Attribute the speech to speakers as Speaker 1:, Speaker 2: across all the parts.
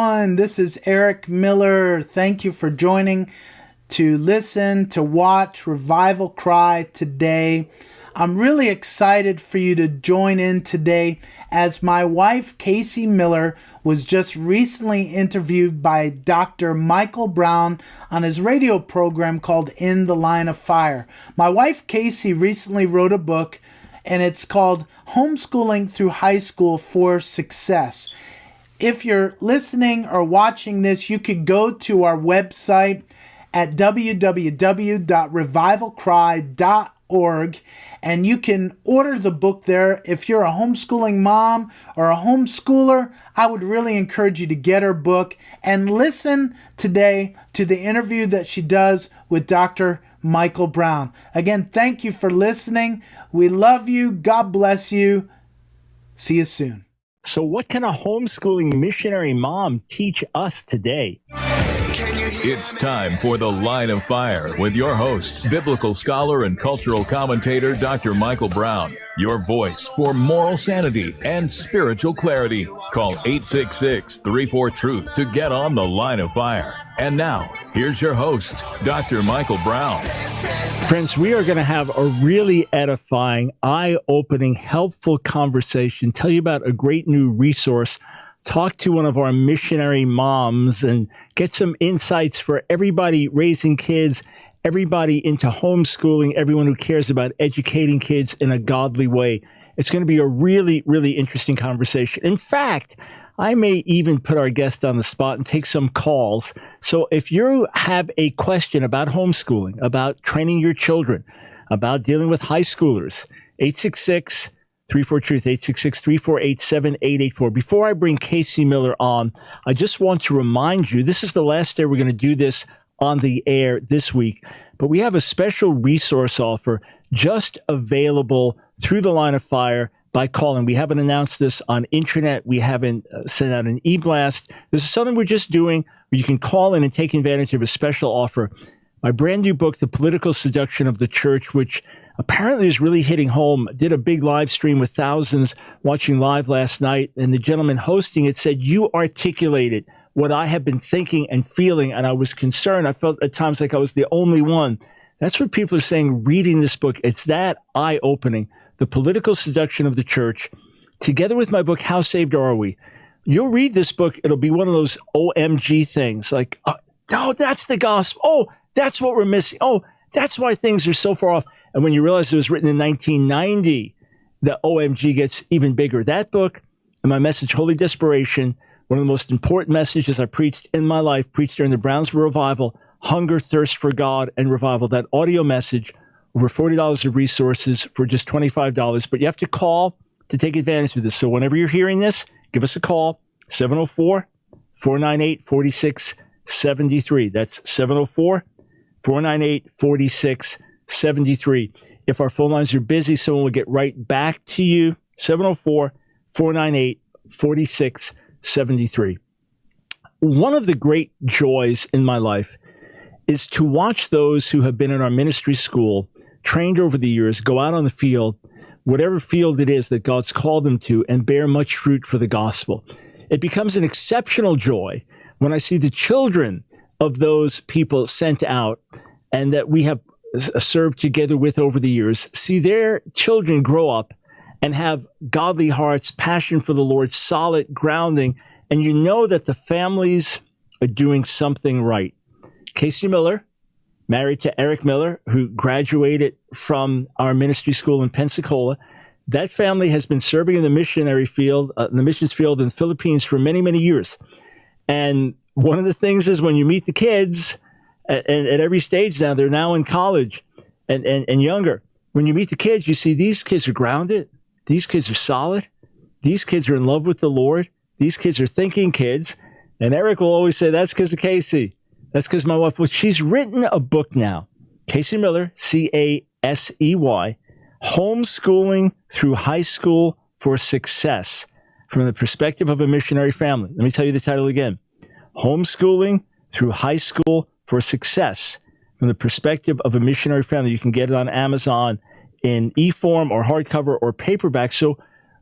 Speaker 1: everyone. This is Eric Miller. Thank you for joining to listen, to watch Revival Cry today. I'm really excited for you to join in today as my wife, Casey Miller, was just recently interviewed by Dr. Michael Brown on his radio program called In the Line of Fire. My wife, Casey, recently wrote a book, and it's called Homeschooling Through High School for Success. If you're listening or watching this, you could go to our website at www.revivalcry.org and you can order the book there. If you're a homeschooling mom or a homeschooler, I would really encourage you to get her book and listen today to the interview that she does with Dr. Michael Brown. Again, thank you for listening. We love you. God bless you. See you soon.
Speaker 2: So what can a homeschooling missionary mom teach us today?
Speaker 3: It's time for The Line of Fire with your host, biblical scholar and cultural commentator, Dr. Michael Brown. Your voice for moral sanity and spiritual clarity. Call 866-34-TRUTH to get on The Line of Fire. And now, here's your host, Dr. Michael Brown.
Speaker 2: Friends, we are going to have a really edifying, eye-opening, helpful conversation. Tell you about a great new resource. Talk to one of our missionary moms and get some insights for everybody raising kids, everybody into homeschooling, everyone who cares about educating kids in a godly way. It's going to be a really, really interesting conversation. In fact, I may even put our guest on the spot and take some calls. So if you have a question about homeschooling, about training your children, about dealing with high schoolers, 866-34-TRUTH, 866-348-7884. Before I bring Casey Miller on, I just want to remind you, this is the last day we're going to do this on the air this week, but we have a special resource offer just available through the Line of Fire by calling. We haven't announced this on internet. We haven't sent out an e-blast. This is something we're just doing where you can call in and take advantage of a special offer. My brand new book, The Political Seduction of the Church, which apparently is really hitting home. Did a big live stream with thousands watching live last night. And the gentleman hosting it said, you articulated what I have been thinking and feeling. And I was concerned. I felt at times like I was the only one. That's what people are saying reading this book. It's that eye-opening. The Political Seduction of the Church, together with my book, How Saved Are We? You'll read this book. It'll be one of those OMG things like, oh, that's the gospel. Oh, that's what we're missing. Oh, that's why things are so far off. And when you realize it was written in 1990, the OMG gets even bigger. That book and my message, Holy Desperation, one of the most important messages I preached in my life, preached during the Brownsville Revival, Hunger, Thirst for God, and Revival. That audio message, over $40 of resources for just $25. But you have to call to take advantage of this. So whenever you're hearing this, give us a call, 704-498-4673. That's 704-498-4673. If our phone lines are busy, someone will get right back to you, 704-498-4673. One of the great joys in my life is to watch those who have been in our ministry school, trained over the years, go out on the field, whatever field it is that God's called them to, and bear much fruit for the gospel. It becomes an exceptional joy when I see the children of those people sent out and that we have served together with over the years, see their children grow up and have godly hearts, passion for the Lord, solid grounding, and you know that the families are doing something right. Casey Miller, married to Eric Miller, who graduated from our ministry school in Pensacola. That family has been serving in the missionary field, the missions field in the Philippines for many, many years. And one of the things is when you meet the kids at every stage now, they're now in college and younger. When you meet the kids, you see these kids are grounded. These kids are solid. These kids are in love with the Lord. These kids are thinking kids. And Eric will always say, that's because of Casey. That's because my wife, well, she's written a book now. Casey Miller, Casey, Homeschooling Through High School for Success from the Perspective of a Missionary Family. Let me tell you the title again. Homeschooling Through High School for Success from the Perspective of a Missionary Family. You can get it on Amazon in e-form or hardcover or paperback. So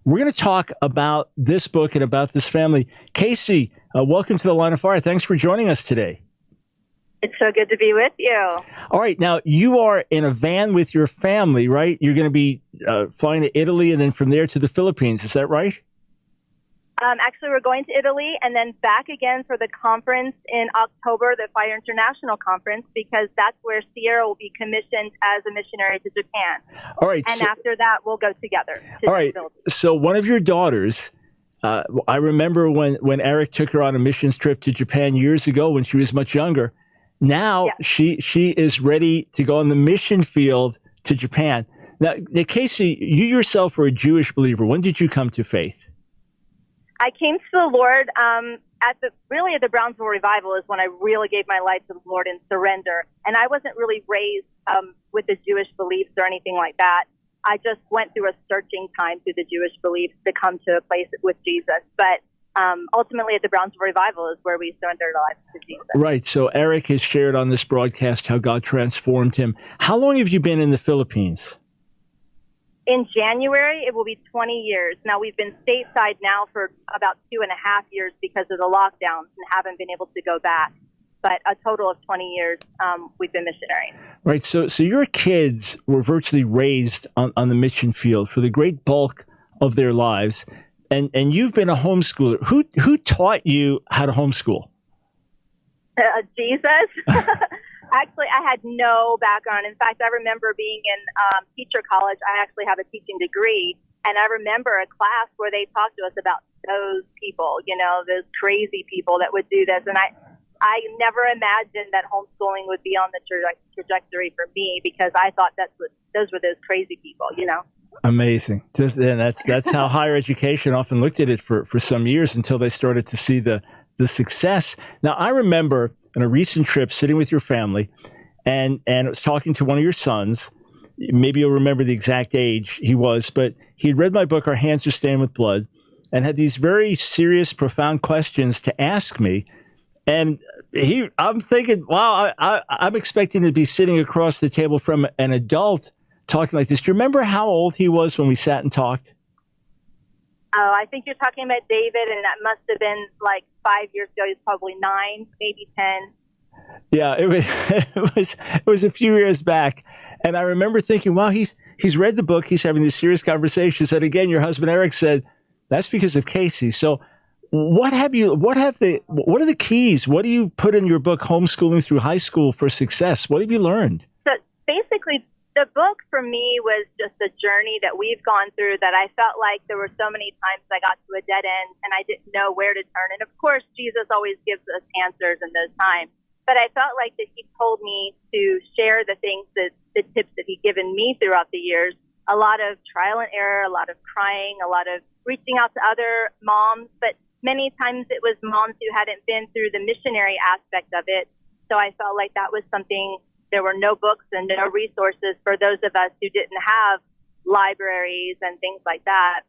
Speaker 2: We're going to talk about this book and about this family. Casey, welcome to the Line of Fire. Thanks for joining us today.
Speaker 4: It's so good to be with you.
Speaker 2: All right. Now, you are in a van with your family, right? You're going to be flying to Italy and then from there to the Philippines. Is that right?
Speaker 4: Actually, we're going to Italy and then back again for the conference in October, the Fire International Conference, because that's where Sierra will be commissioned as a missionary to Japan.
Speaker 2: All right.
Speaker 4: And after that, we'll go together to
Speaker 2: all right.
Speaker 4: the Philippines.
Speaker 2: So one of your daughters, I remember when Eric took her on a missions trip to Japan years ago when she was much younger. Now she is ready to go on the mission field to Japan. Now, Casey, you yourself were a Jewish believer. When did you come to faith?
Speaker 4: I came to the Lord at the Brownsville Revival is when I really gave my life to the Lord in surrender. And I wasn't really raised with the Jewish beliefs or anything like that. I just went through a searching time through the Jewish beliefs to come to a place with Jesus. But ultimately at the Brownsville Revival is where we surrendered our lives to Jesus.
Speaker 2: Right. So Eric has shared on this broadcast how God transformed him. How long have you been in the Philippines?
Speaker 4: In January, it will be 20 years. Now, we've been stateside now for about 2.5 years because of the lockdowns and haven't been able to go back. But a total of 20 years, we've been missionaries. Right.
Speaker 2: So your kids were virtually raised on the mission field for the great bulk of their lives. And you've been a homeschooler. Who taught you how to homeschool?
Speaker 4: Jesus. Actually, I had no background. In fact, I remember being in teacher college. I actually have a teaching degree. And I remember a class where they talked to us about those people, those crazy people that would do this. And I never imagined that homeschooling would be on the trajectory for me because I thought those were those crazy people,
Speaker 2: Amazing. And that's how higher education often looked at it for some years until they started to see the success. Now, I remember on a recent trip sitting with your family and I was talking to one of your sons. Maybe you'll remember the exact age he was, but he had read my book, Our Hands Are Stained with Blood, and had these very serious, profound questions to ask me. And I'm thinking, wow, I'm expecting to be sitting across the table from an adult talking like this. Do you remember how old he was when we sat and talked?
Speaker 4: Oh, I think you're talking about David, and that must have been like 5 years ago. He's probably 9, maybe 10.
Speaker 2: Yeah, it was a few years back. And I remember thinking, wow, he's read the book. He's having these serious conversations. And again, your husband, Eric, said, that's because of Casey. So what are the keys? What do you put in your book, Homeschooling Through High School for Success? What have you learned?
Speaker 4: So basically, the book for me was just a journey that we've gone through that I felt like there were so many times I got to a dead end and I didn't know where to turn. And of course, Jesus always gives us answers in those times. But I felt like that he told me to share the tips that he'd given me throughout the years. A lot of trial and error, a lot of crying, a lot of reaching out to other moms. But many times it was moms who hadn't been through the missionary aspect of it. So I felt like that was something. There were no books and no resources for those of us who didn't have libraries and things like that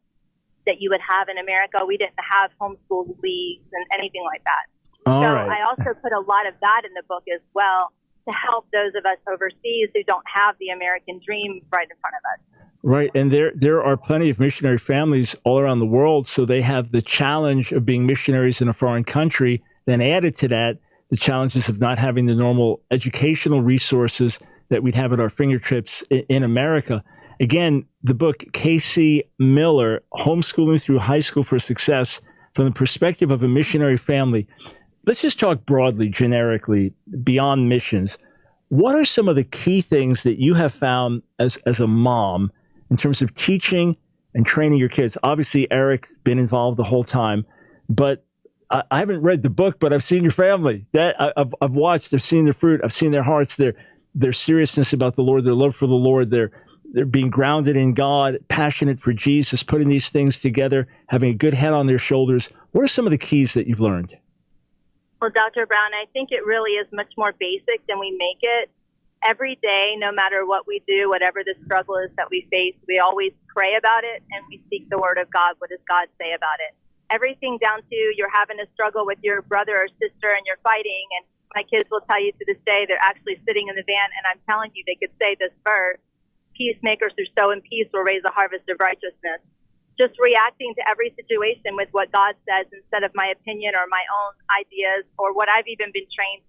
Speaker 4: you would have in America. We didn't have homeschool leagues and anything like that.
Speaker 2: All
Speaker 4: so
Speaker 2: right.
Speaker 4: I also put a lot of that in the book as well to help those of us overseas who don't have the American dream right in front of us.
Speaker 2: Right. And there are plenty of missionary families all around the world. So they have the challenge of being missionaries in a foreign country. Then added to that, the challenges of not having the normal educational resources that we'd have at our fingertips in America. Again, the book, Casey Miller, Homeschooling Through High School for Success, from the perspective of a missionary family. Let's just talk broadly, generically, beyond missions. What are some of the key things that you have found as a mom in terms of teaching and training your kids? Obviously, Eric's been involved the whole time, but I haven't read the book, but I've seen your family. That I've watched. I've seen their fruit. I've seen their hearts. Their seriousness about the Lord. Their love for the Lord. They're being grounded in God, passionate for Jesus, putting these things together, having a good head on their shoulders. What are some of the keys that you've learned?
Speaker 4: Well, Dr. Brown, I think it really is much more basic than we make it. Every day, no matter what we do, whatever the struggle is that we face, we always pray about it and we seek the word of God. What does God say about it? Everything down to you're having a struggle with your brother or sister and you're fighting. And my kids will tell you to this day, they're actually sitting in the van. And I'm telling you, they could say this verse, peacemakers who sow in peace will raise a harvest of righteousness. just reacting to every situation with what God says instead of my opinion or my own ideas or what I've even been trained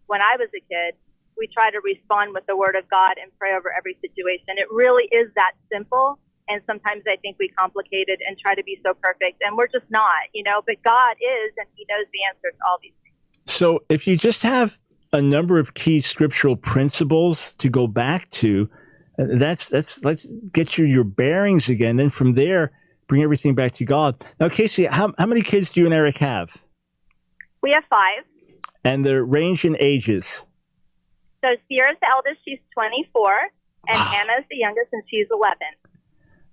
Speaker 4: when I was a kid. We try to respond with the Word of God and pray over every situation. It really is that simple. And sometimes I think we complicate it and try to be so perfect. And we're just not, but God is, and He knows the answer to all these things.
Speaker 2: So if you just have a number of key scriptural principles to go back to, let's get you your bearings again. Then from there, bring everything back to God. Now, Casey, how many kids do you and Eric have?
Speaker 4: We have 5.
Speaker 2: And they're range in ages?
Speaker 4: So Sierra's the eldest, she's 24, and Hannah's the youngest, and she's 11.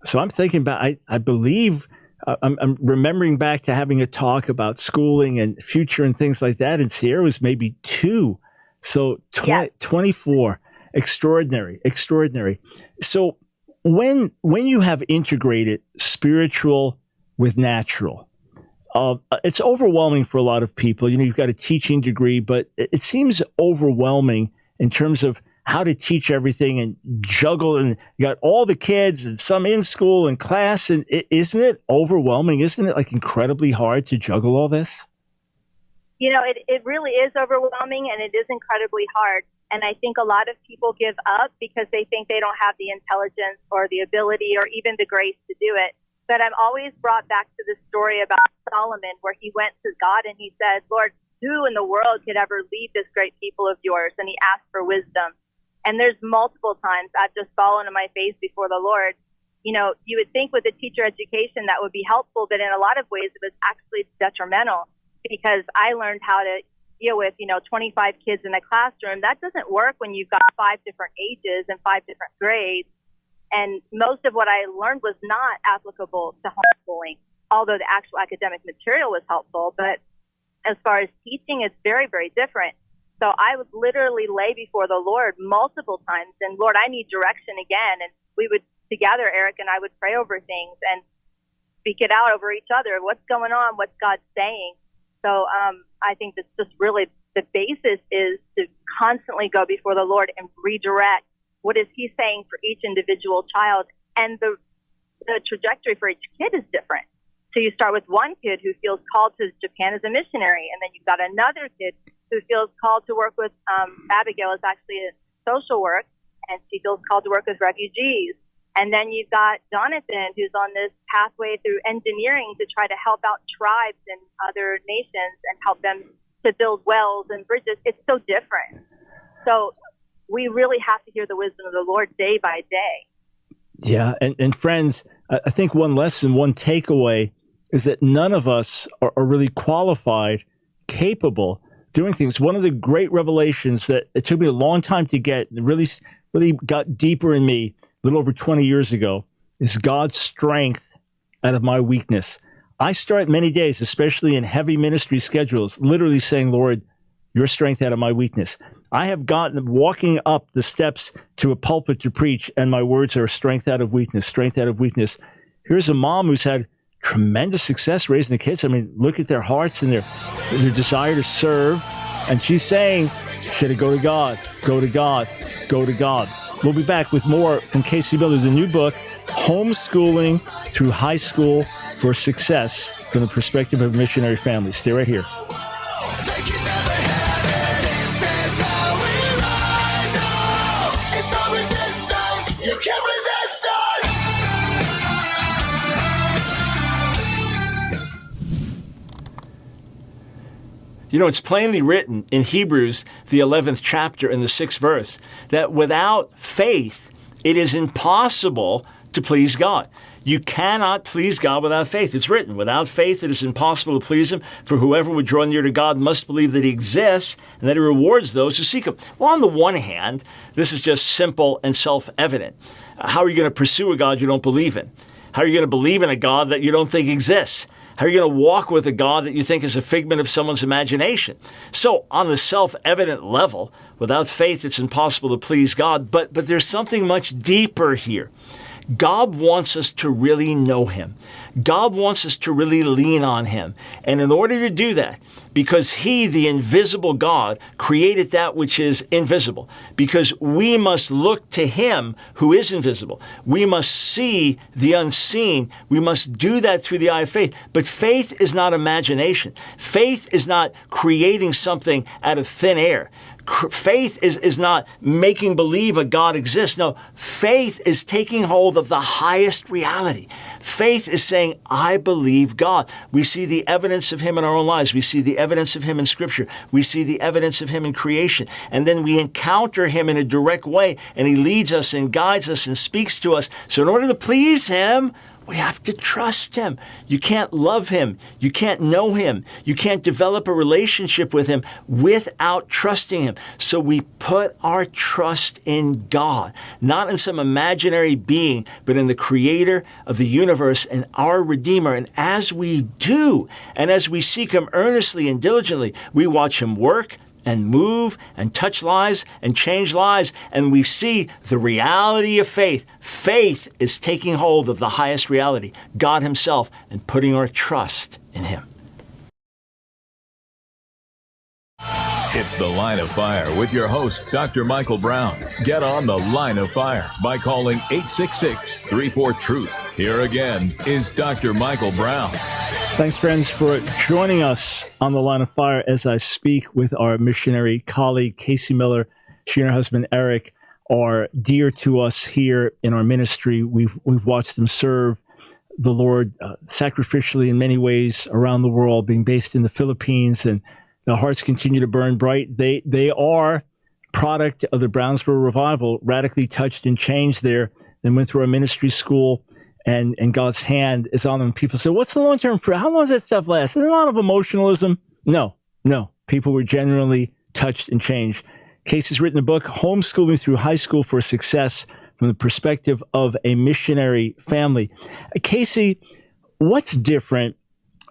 Speaker 2: So I'm thinking about, I believe, I'm remembering back to having a talk about schooling and future and things like that, and Sierra was maybe 2. So 24, extraordinary. So when you have integrated spiritual with natural, it's overwhelming for a lot of people. You've got a teaching degree, but it seems overwhelming in terms of how to teach everything and juggle, and you got all the kids and some in school and class, and isn't it overwhelming? Isn't it incredibly hard to juggle all this?
Speaker 4: It really is overwhelming, and it is incredibly hard. And I think a lot of people give up because they think they don't have the intelligence or the ability or even the grace to do it. But I'm always brought back to the story about Solomon, where he went to God and he said, Lord, who in the world could ever lead this great people of yours? And he asked for wisdom. And there's multiple times I've just fallen on my face before the Lord. You would think with a teacher education that would be helpful, but in a lot of ways it was actually detrimental, because I learned how to deal with, 25 kids in a classroom. That doesn't work when you've got 5 different ages and 5 different grades. And most of what I learned was not applicable to homeschooling, although the actual academic material was helpful. But as far as teaching, it's very, very different. So I would literally lay before the Lord multiple times, and Lord, I need direction again. And we would together, Eric and I would pray over things and speak it out over each other. What's going on? What's God saying? So I think that's just really the basis, is to constantly go before the Lord and redirect. What is He saying for each individual child? And the trajectory for each kid is different. So you start with one kid who feels called to Japan as a missionary, and then you've got another kid who feels called to work with, Abigail is actually a social work, and she feels called to work with refugees. And then you've got Jonathan, who's on this pathway through engineering to try to help out tribes in other nations and help them to build wells and bridges. It's so different. So we really have to hear the wisdom of the Lord day by day.
Speaker 2: Yeah. And friends, I think one lesson, one takeaway is that none of us are really qualified, capable, doing things. One of the great revelations that it took me a long time to get, and really got deeper in me a little over 20 years ago, is God's strength out of my weakness. I start many days, especially in heavy ministry schedules, literally saying, Lord, your strength out of my weakness. I have gotten walking up the steps to a pulpit to preach, and my words are strength out of weakness, strength out of weakness. Here's a mom who's had tremendous success raising the kids. I mean, look at their hearts and their desire to serve. And she's saying, should I go to God, go to God, go to God. We'll be back with more from Casey Miller, the new book, Homeschooling Through High School for Success, from the perspective of a missionary family. Stay right here. It's plainly written in Hebrews, the 11th chapter and the 6th verse, that without faith, it is impossible to please God. You cannot please God without faith. It's written, without faith, it is impossible to please Him, for whoever would draw near to God must believe that He exists and that He rewards those who seek Him. Well, on the one hand, this is just simple and self-evident. How are you going to pursue a God you don't believe in? How are you going to believe in a God that you don't think exists? How are you going to walk with a God that you think is a figment of someone's imagination? So on the self-evident level, without faith, it's impossible to please God. But there's something much deeper here. God wants us to really know him. God wants us to really lean on him. And in order to do that, because he, the invisible God, created that which is invisible, because we must look to him who is invisible. We must see the unseen. We must do that through the eye of faith. But faith is not imagination. Faith is not creating something out of thin air. Faith is not making believe a God exists. No, faith is taking hold of the highest reality. Faith is saying, I believe God. We see the evidence of him in our own lives. We see the evidence of him in Scripture. We see the evidence of him in creation. And then we encounter him in a direct way, and he leads us and guides us and speaks to us. So in order to please him, we have to trust him. You can't love him. You can't know him. You can't develop a relationship with him without trusting him. So we put our trust in God, not in some imaginary being, but in the creator of the universe and our Redeemer. And as we do, and as we seek him earnestly and diligently, we watch him work and move and touch lives and change lives. And we see the reality of faith. Faith is taking hold of the highest reality, God himself, and putting our trust in him.
Speaker 3: It's The Line of Fire with your host, Dr. Michael Brown. Get on The Line of Fire by calling 866-34-TRUTH. Here again is Dr. Michael Brown.
Speaker 2: Thanks, friends, for joining us on The Line of Fire as I speak with our missionary colleague, Casey Miller. She and her husband, Eric, are dear to us here in our ministry. We've watched them serve the Lord sacrificially in many ways around the world, being based in the Philippines, and their hearts continue to burn bright. They are product of the Brownsboro revival, radically touched and changed there, then went through our ministry school. And God's hand is on them. People say, what's the long-term fruit? How long does that stuff last? There's a lot of emotionalism. No. People were genuinely touched and changed. Casey's written a book, Homeschooling Through High School for Success, from the perspective of a missionary family. Casey, what's different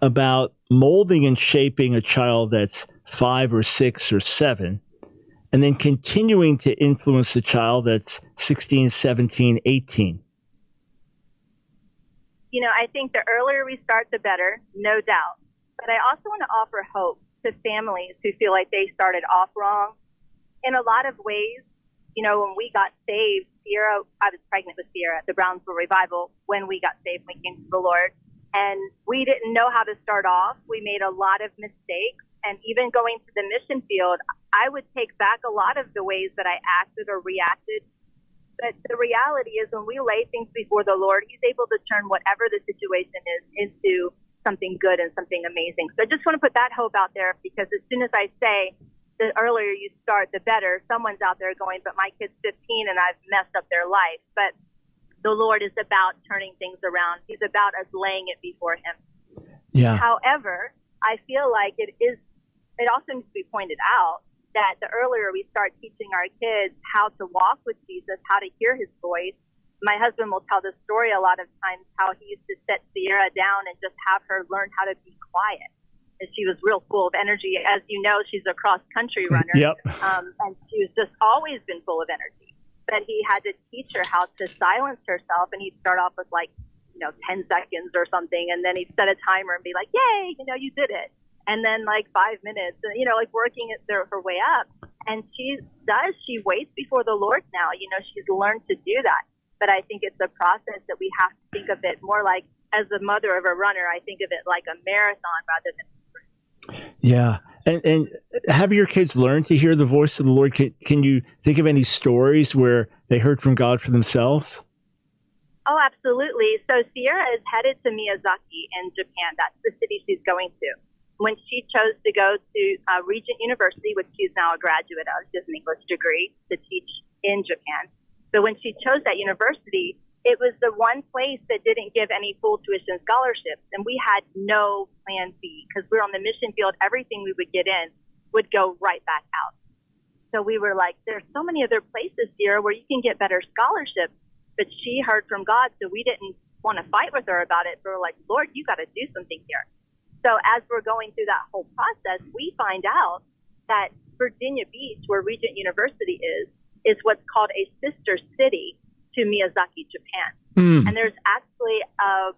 Speaker 2: about molding and shaping a child that's 5 or 6 or 7, and then continuing to influence a child that's 16, 17, 18?
Speaker 4: You know, I think the earlier we start, the better, no doubt. But I also want to offer hope to families who feel like they started off wrong. In a lot of ways, you know, when we got saved, I was pregnant with Sierra at the Brownsville Revival when we got saved, we came to the Lord. And we didn't know how to start off. We made a lot of mistakes. And even going to the mission field, I would take back a lot of the ways that I acted or reacted. But the reality is when we lay things before the Lord, he's able to turn whatever the situation is into something good and something amazing. So I just want to put that hope out there, because as soon as I say the earlier you start, the better, someone's out there going, but my kid's 15 and I've messed up their life. But the Lord is about turning things around. He's about us laying it before him.
Speaker 2: Yeah.
Speaker 4: However, I feel like it also needs to be pointed out that the earlier we start teaching our kids how to walk with Jesus, how to hear his voice. My husband will tell the story a lot of times how he used to set Sierra down and just have her learn how to be quiet. And she was real full of energy. As you know, she's a cross-country runner.
Speaker 2: Yep.
Speaker 4: And she was just always been full of energy. But he had to teach her how to silence herself, and he'd start off with 10 seconds or something, and then he'd set a timer and be like, yay, you did it. And then 5 minutes, working her way up. And she waits before the Lord now. She's learned to do that. But I think it's a process that we have to think of it more like, as the mother of a runner, I think of it like a marathon rather than a sprint.
Speaker 2: Yeah. And have your kids learned to hear the voice of the Lord? Can you think of any stories where they heard from God for themselves?
Speaker 4: Oh, absolutely. So Sierra is headed to Miyazaki in Japan. That's the city she's going to. When she chose to go to Regent University, which she's now a graduate of, she has an English degree to teach in Japan. So when she chose that university, it was the one place that didn't give any full tuition scholarships. And we had no plan B because we were on the mission field. Everything we would get in would go right back out. So we were like, there's so many other places here where you can get better scholarships. But she heard from God, so we didn't want to fight with her about it. So we're like, Lord, you got to do something here. So as we're going through that whole process, we find out that Virginia Beach, where Regent University is what's called a sister city to Miyazaki, Japan.
Speaker 2: Mm.
Speaker 4: And there's actually a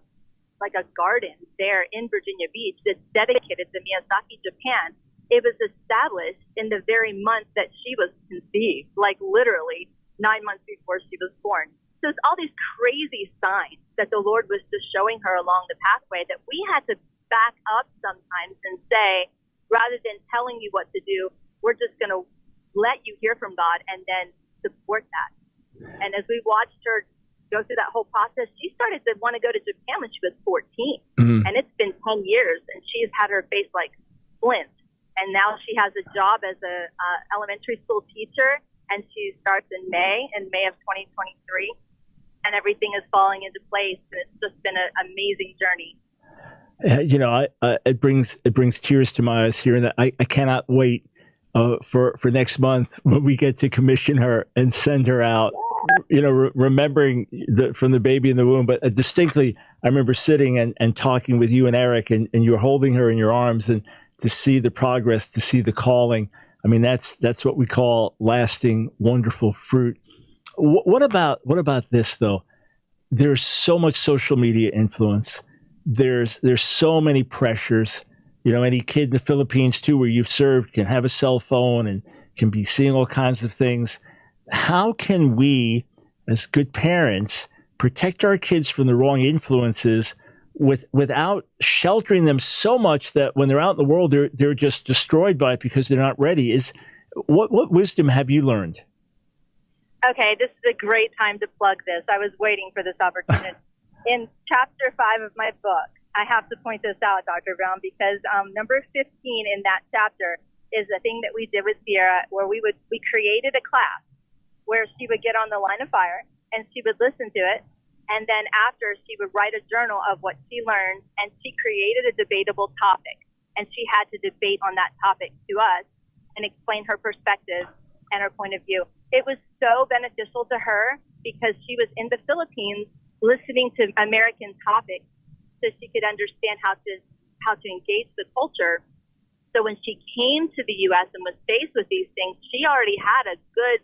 Speaker 4: garden there in Virginia Beach that's dedicated to Miyazaki, Japan. It was established in the very month that she was conceived, like literally 9 months before she was born. So it's all these crazy signs that the Lord was just showing her along the pathway that we had to back up sometimes and say, rather than telling you what to do, we're just going to let you hear from God and then support that. And as we watched her go through that whole process, she started to want to go to Japan when she was 14.
Speaker 2: Mm-hmm.
Speaker 4: And it's been 10 years, and she's had her face like flint. And now she has a job as a elementary school teacher, and she starts in May of 2023. And everything is falling into place, and it's just been an amazing journey.
Speaker 2: It brings tears to my eyes here, and I cannot wait for next month when we get to commission her and send her out. Remembering from the baby in the womb, but distinctly, I remember sitting and talking with you and Eric, and you were holding her in your arms, and to see the progress, to see the calling. I mean, that's what we call lasting, wonderful fruit. What about this though? There's so much social media influence. There's so many pressures. Any kid in the Philippines too, where you've served, can have a cell phone and can be seeing all kinds of things. How can we, as good parents, protect our kids from the wrong influences without sheltering them so much that when they're out in the world, they're just destroyed by it because they're not ready? What wisdom have you learned?
Speaker 4: Okay, this is a great time to plug this. I was waiting for this opportunity. In chapter 5 of my book, I have to point this out, Dr. Brown, because number 15 in that chapter is a thing that we did with Sierra, where we created a class where she would get on the line of fire and she would listen to it. And then after, she would write a journal of what she learned, and she created a debatable topic. And she had to debate on that topic to us and explain her perspective and her point of view. It was so beneficial to her because she was in the Philippines listening to American topics so she could understand how to engage the culture. So when she came to the U.S. and was faced with these things, she already had a good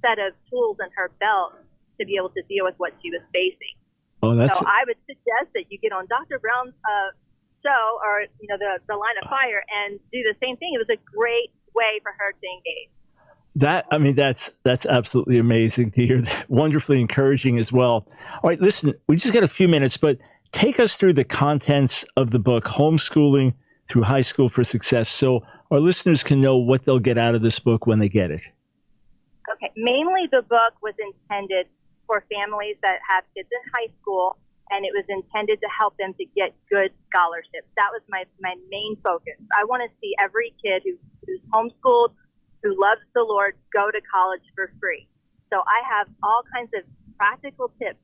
Speaker 4: set of tools in her belt to be able to deal with what she was facing. So I would suggest that you get on Dr. Brown's show, or the Line of Fire, and do the same thing. It was a great way for her to engage.
Speaker 2: That's absolutely amazing to hear. Wonderfully encouraging as well. All right, listen, we just got a few minutes, but take us through the contents of the book, Homeschooling Through High School for Success, so our listeners can know what they'll get out of this book when they get it.
Speaker 4: Okay, mainly the book was intended for families that have kids in high school, and it was intended to help them to get good scholarships. That was my main focus. I want to see every kid who's homeschooled, who loves the Lord, go to college for free. So I have all kinds of practical tips,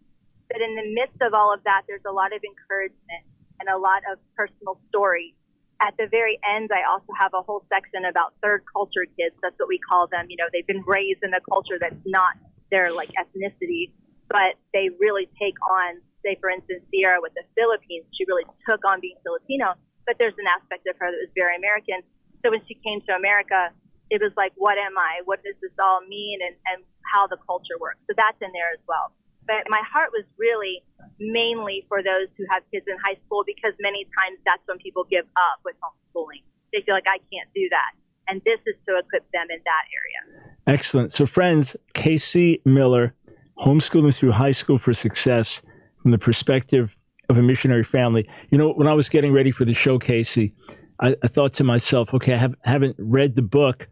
Speaker 4: but in the midst of all of that, there's a lot of encouragement and a lot of personal stories. At the very end, I also have a whole section about third culture kids. That's what we call them. They've been raised in a culture that's not their ethnicity, but they really take on, say, for instance, Sierra with the Philippines, she really took on being Filipino, but there's an aspect of her that was very American. So when she came to America, it was like, what am I? What does this all mean? And how the culture works. So that's in there as well. But my heart was really mainly for those who have kids in high school, because many times that's when people give up with homeschooling. They feel like, I can't do that. And this is to equip them in that area.
Speaker 2: Excellent. So friends, Casey Miller, Homeschooling Through High School for Success, from the perspective of a missionary family. When I was getting ready for the show, Casey, I thought to myself, okay, I haven't read the book,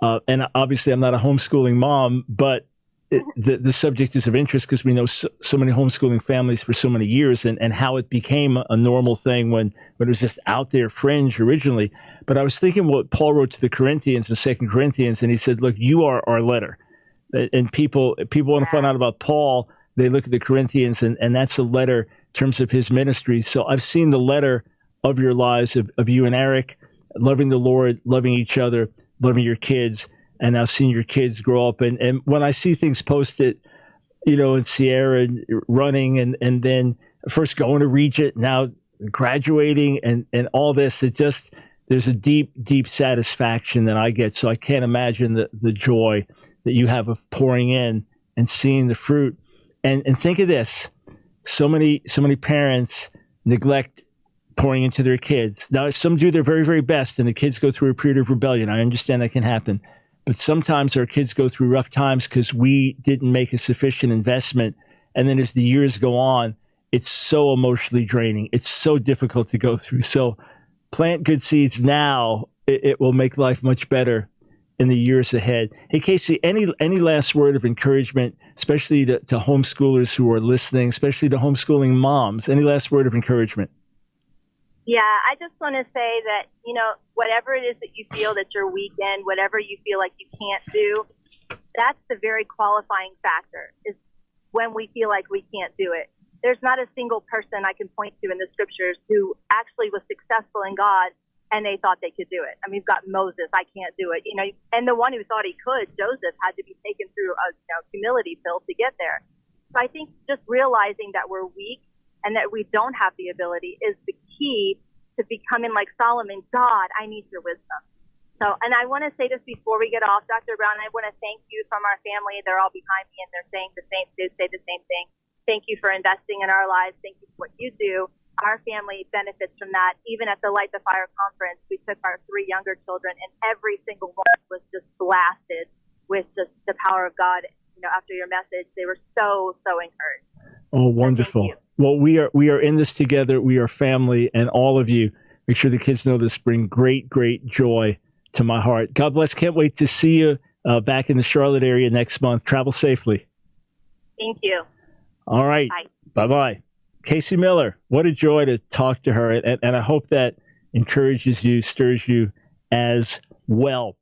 Speaker 2: and obviously I'm not a homeschooling mom, but the subject is of interest because we know so many homeschooling families for so many years, and how it became a normal thing when it was just out there fringe originally. But I was thinking what Paul wrote to the Corinthians in 2 Corinthians, and he said, look, you are our letter. And people want to find out about Paul, they look at the Corinthians, and that's a letter in terms of his ministry. So I've seen the letter of your lives, of you and Eric, loving the Lord, loving each other, loving your kids, and now seeing your kids grow up. And when I see things posted, in Sierra running and then first going to Regent, now graduating and all this, there's a deep, deep satisfaction that I get. So I can't imagine the joy that you have of pouring in and seeing the fruit. And think of this. So many parents neglect pouring into their kids. Now, some do their very, very best, and the kids go through a period of rebellion. I understand that can happen. But sometimes our kids go through rough times because we didn't make a sufficient investment. And then as the years go on, it's so emotionally draining. It's so difficult to go through. So plant good seeds now. It will make life much better in the years ahead. Hey, Casey, any last word of encouragement, especially to homeschoolers who are listening, especially to homeschooling moms? Any last word of encouragement?
Speaker 4: Yeah, I just want to say that, whatever it is that you feel that you're weak in, whatever you feel like you can't do, that's the very qualifying factor, is when we feel like we can't do it. There's not a single person I can point to in the scriptures who actually was successful in God and they thought they could do it. I mean, we've got Moses, I can't do it. And the one who thought he could, Joseph, had to be taken through a humility pill to get there. So I think just realizing that we're weak and that we don't have the ability is the key to becoming like Solomon. God, I need your wisdom. So, and I want to say this before we get off, Dr. Brown, I want to thank you from our family. They're all behind me and they're saying they say the same thing. Thank you for investing in our lives. Thank you for what you do. Our family benefits from that. Even at the Light the Fire conference, we took our 3 younger children and every single one was just blasted with just the power of God. After your message, they were so encouraged.
Speaker 2: Oh, wonderful. Well, we are in this together. We are family, and all of you, make sure the kids know this bring great joy to my heart. God bless. Can't wait to see you back in the Charlotte area next month. Travel safely.
Speaker 4: Thank you.
Speaker 2: All right. Bye-bye. Casey Miller, what a joy to talk to her. And I hope that encourages you, stirs you as well.